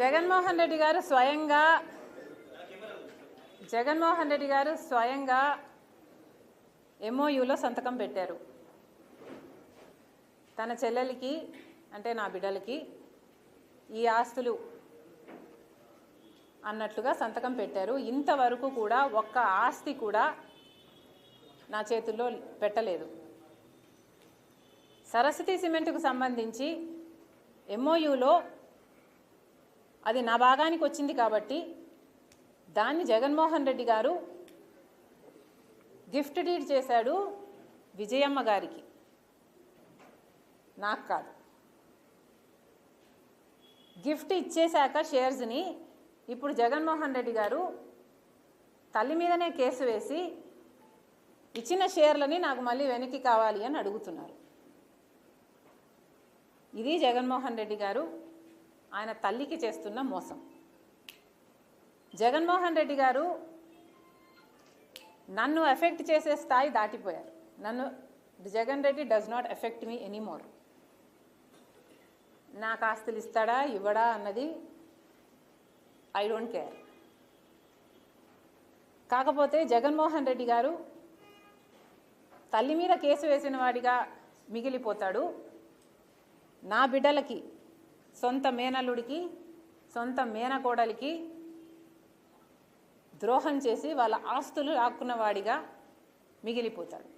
జగన్మోహన్ రెడ్డి గారు స్వయంగా ఎంఓయూలో సంతకం పెట్టారు. తన చెల్లెలికి అంటే నా బిడ్డలకి ఈ ఆస్తులు అన్నట్లుగా సంతకం పెట్టారు. ఇంతవరకు కూడా ఒక్క ఆస్తి కూడా నా చేతుల్లో పెట్టలేదు. సరస్వతి సిమెంట్కు సంబంధించి ఎంఓయూలో అది నా భాగానికి వచ్చింది కాబట్టి దాన్ని జగన్మోహన్ రెడ్డి గారు గిఫ్ట్ డీడ్ చేశాడు విజయమ్మ గారికి, నాకు కాదు. గిఫ్ట్ ఇచ్చేశాక షేర్స్ని ఇప్పుడు జగన్మోహన్ రెడ్డి గారు తల్లి మీదనే కేసు వేసి ఇచ్చిన షేర్లని నాకు మళ్ళీ వెనక్కి కావాలి అని అడుగుతున్నారు. ఇది జగన్మోహన్ రెడ్డి గారు ఆయన తల్లికి చేస్తున్న మోసం. జగన్మోహన్ రెడ్డి గారు నన్ను ఎఫెక్ట్ చేసే స్థాయి దాటిపోయారు. Jagan Reddy does not affect me anymore. నాకు ఆస్తులు ఇస్తాడా ఇవ్వడా అన్నది ఐ డోంట్ కేర్. కాకపోతే జగన్మోహన్ రెడ్డి గారు తల్లి మీద కేసు వేసిన వాడిగా మిగిలిపోతాడు. నా బిడ్డలకి, సొంత మేనల్లుడికి, సొంత మేనకోడలికి ద్రోహం చేసి వాళ్ళ ఆస్తులు లాక్కున్న వాడిగా మిగిలిపోతాడు.